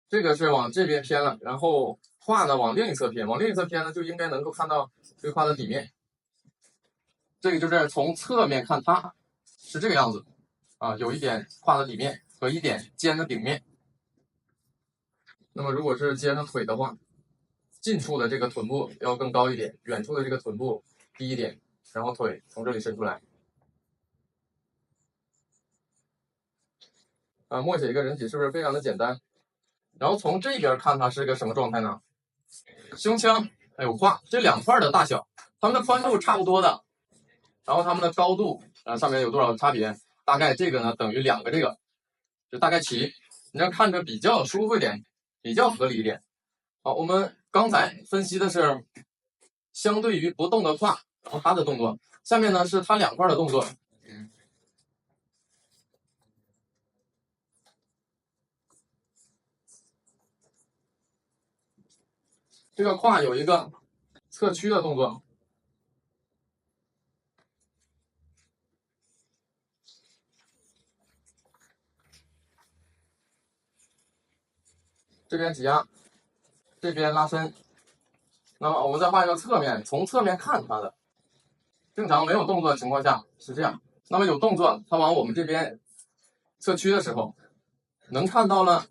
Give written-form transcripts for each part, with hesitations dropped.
这个是往这边偏了，然后画呢往另一侧偏，往另一侧偏呢就应该能够看到这个画的底面。这个就是从侧面看它是这个样子啊，有一点画的底面和一点尖的顶面。那么如果是接上腿的话，近处的这个臀部要更高一点，远处的这个臀部低一点，然后腿从这里伸出来。默写一个人体是不是非常的简单？然后从这边看它是个什么状态呢？胸腔还有胯这两块的大小，它们的宽度差不多的，然后它们的高度上面有多少差别？大概这个呢等于2个这个，就大概齐，你要看着比较舒服一点，比较合理一点。好，我们刚才分析的是相对于不动的胯，然后它的动作，下面呢是它两块的动作。这个胯有一个侧屈的动作，这边挤压，这边拉伸。那么我们再画一个侧面，从侧面看它的，正常没有动作的情况下是这样。那么有动作，它往我们这边侧屈的时候，能看到了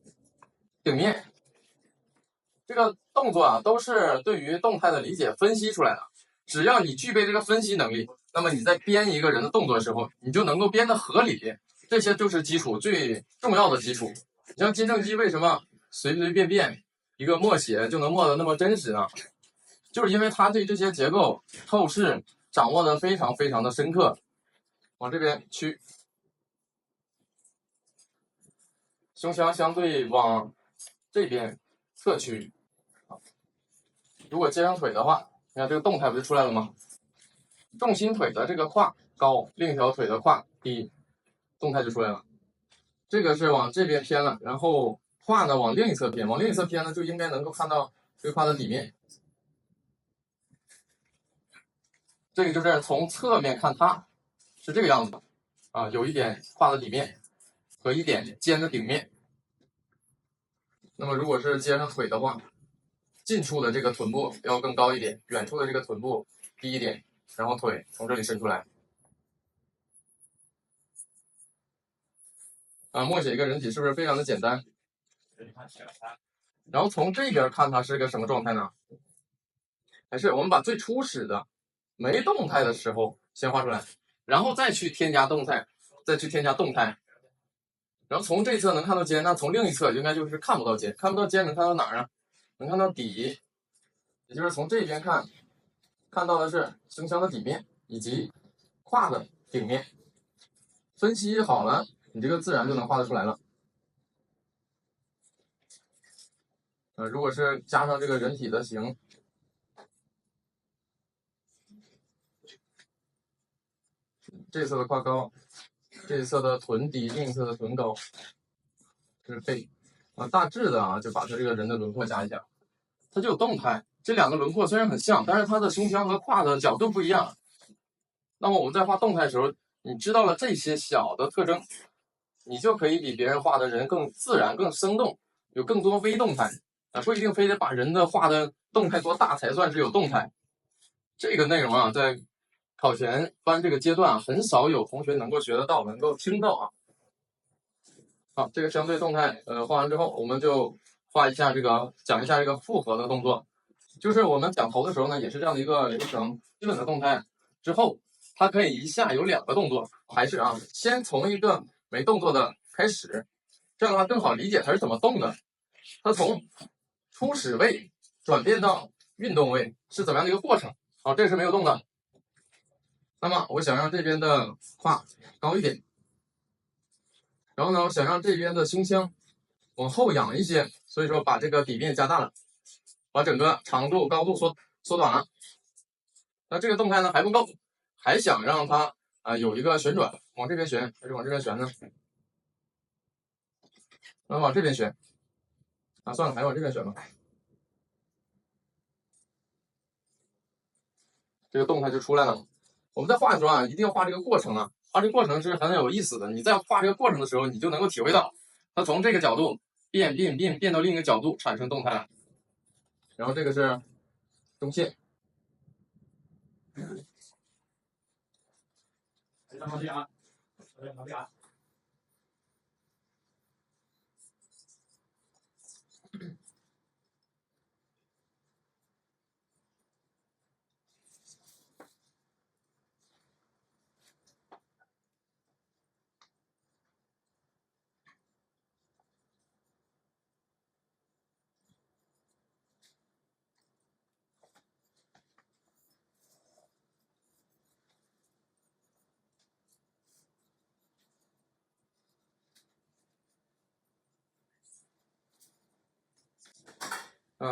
顶面。这个动作啊，都是对于动态的理解分析出来的。只要你具备这个分析能力，那么你在编一个人的动作的时候，你就能够编得合理。这些就是基础，最重要的基础。你像金正基为什么随随便便一个默写就能默得那么真实呢？就是因为他对这些结构透视掌握的非常非常的深刻。往这边屈，胸腔相对往这边侧屈。如果接上腿的话，你看这个动态不就出来了吗？重心腿的这个胯高，另一条腿的胯低，动态就出来了。这个是往这边偏了，然后胯呢往另一侧偏，往另一侧偏呢就应该能够看到这个胯的底面。这个就是从侧面看它是这个样子啊，有一点胯的底面和一点尖的顶面。那么如果是接上腿的话，近处的这个臀部要更高一点，远处的这个臀部低一点，然后腿从这里伸出来。默写一个人体是不是非常的简单？然后从这边看它是个什么状态呢？还是我们把最初始的没动态的时候先画出来，然后再去添加动态，再去添加动态。然后从这侧能看到肩，那从另一侧应该就是看不到肩，看不到肩能看到哪儿啊？能看到底，也就是从这边看到的是胸腔的底面以及胯的顶面。分析好了，你这个自然就能画得出来了。如果是加上这个人体的形，这一侧的胯高，这一侧的臀低，另一侧的臀高，这是背。大致的就把它这个人的轮廓加一下，它就有动态。这两个轮廓虽然很像，但是它的胸腔和胯的角度不一样。那么我们在画动态的时候，你知道了这些小的特征，你就可以比别人画的人更自然、更生动，有更多微动态。不一定非得把人的画的动态多大才算是有动态。这个内容在考前班这个阶段很少有同学能够学得到，能够听到。好，这个相对动态画完之后，我们就画一下讲一下这个复合的动作。就是我们讲头的时候呢，也是这样的一个流程。基本的动态之后，它可以一下有2个动作，还是先从一个没动作的开始，这样的话更好理解它是怎么动的。它从初始位转变到运动位是怎么样的一个过程？好，这是没有动的。那么我想让这边的胯高一点，然后呢，我想让这边的胸腔往后仰一些，所以说把这个底面加大了，把整个长度、高度缩短了。那这个动态呢还不够，还想让它有一个旋转，往这边旋还是往这边旋呢？那往这边旋算了，还是往这边旋吧。这个动态就出来了。我们在画的时候一定要画这个过程画这个过程是很有意思的。你在画这个过程的时候，你就能够体会到，它从这个角度变到另一个角度产生动态。然后这个是中线。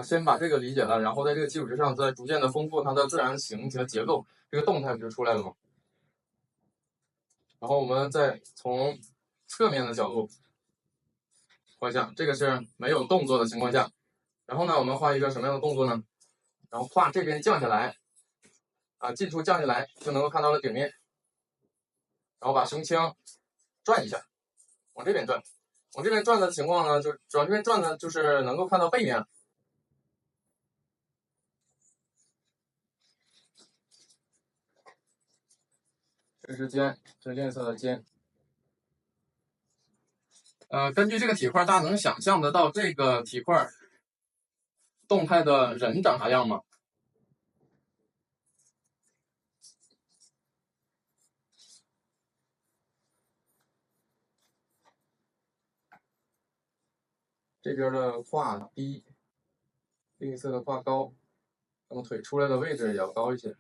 先把这个理解了，然后在这个基础之上，再逐渐的丰富它的自然形和结构，这个动态不就出来了吗？然后我们再从侧面的角度画一下，这个是没有动作的情况下，然后呢，我们画一个什么样的动作呢？然后画这边降下来，进出降下来就能够看到了顶面，然后把胸腔转一下，往这边转，往这边转的情况呢，就主要这边转的就是能够看到背面。这是肩，这是练色的肩。根据这个体块，大家能想象得到这个体块动态的人长啥样吗？这边的胯低，另一侧的胯高，那么腿出来的位置也要高一些。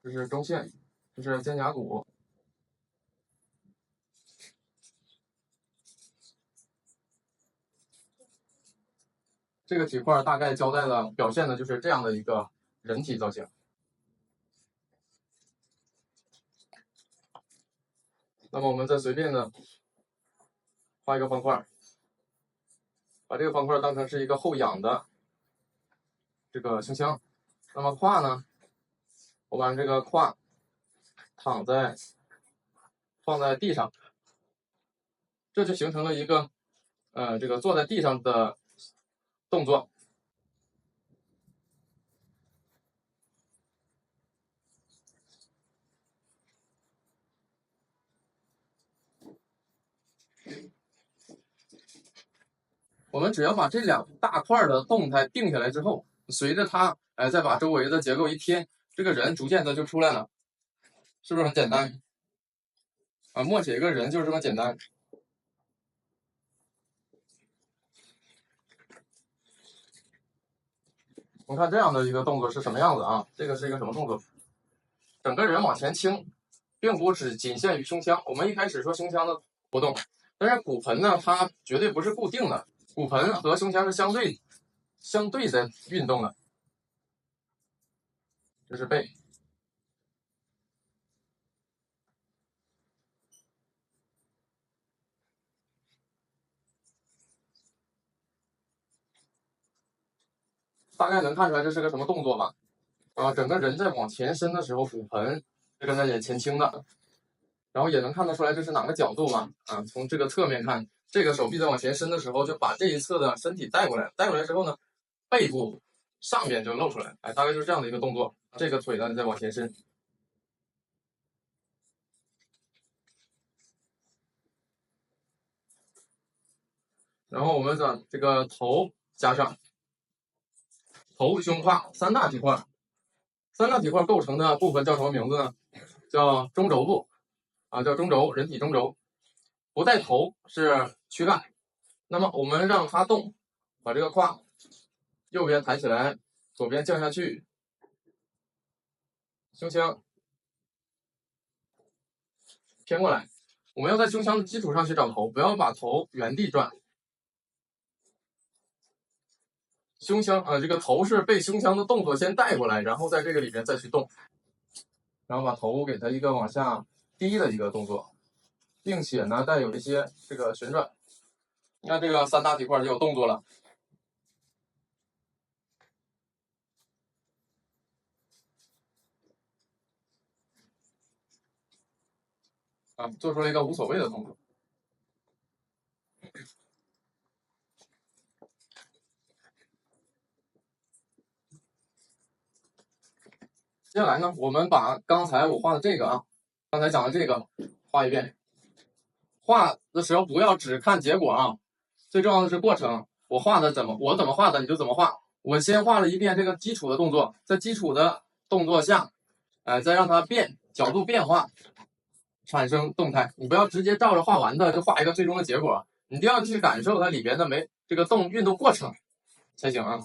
这是中线，这是肩胛骨。这个体块大概交代了表现的就是这样的一个人体造型。那么我们再随便的画一个方块，把这个方块当成是一个后仰的这个胸腔。那么胯呢，我把这个胯放在地上，这就形成了一个这个坐在地上的动作。我们只要把这两大块的动态定下来之后，随着它，再把周围的结构一贴，这个人逐渐的就出来了，是不是很简单？默写一个人就是这么简单。我们看这样的一个动作是什么样子啊？这个是一个什么动作？整个人往前倾，并不只仅限于胸腔。我们一开始说胸腔的活动，但是骨盆呢，它绝对不是固定的，骨盆和胸腔是相对在运动的。这是背。大概能看出来这是个什么动作吧？整个人在往前伸的时候，骨盆是跟着也前倾的，然后也能看得出来这是哪个角度吧？从这个侧面看，这个手臂在往前伸的时候，就把这一侧的身体带过来，带过来之后呢，背部上面就露出来，大概就是这样的一个动作。这个腿呢再往前伸，然后我们把这个头加上，头、胸、胯三大体块，三大体块构成的部分叫什么名字呢？叫中轴部，叫中轴，人体中轴。不带头是躯干。那么我们让它动，把这个胯右边抬起来，左边降下去，胸腔偏过来。我们要在胸腔的基础上去找头，不要把头原地转。胸腔这个头是被胸腔的动作先带过来，然后在这个里边再去动，然后把头给它一个往下低的一个动作，并且呢带有一些这个旋转。你看这个三大体块就有动作了。啊，做出了一个无所谓的动作。接下来呢，我们把刚才我画的这个啊，刚才讲的这个画一遍。画的时候不要只看结果啊，最重要的是过程。我怎么画的你就怎么画。我先画了一遍这个基础的动作，在基础的动作下，再让它角度变化，产生动态。你不要直接照着画完的就画一个最终的结果，你一定要去感受它里边的这个运动过程才行啊。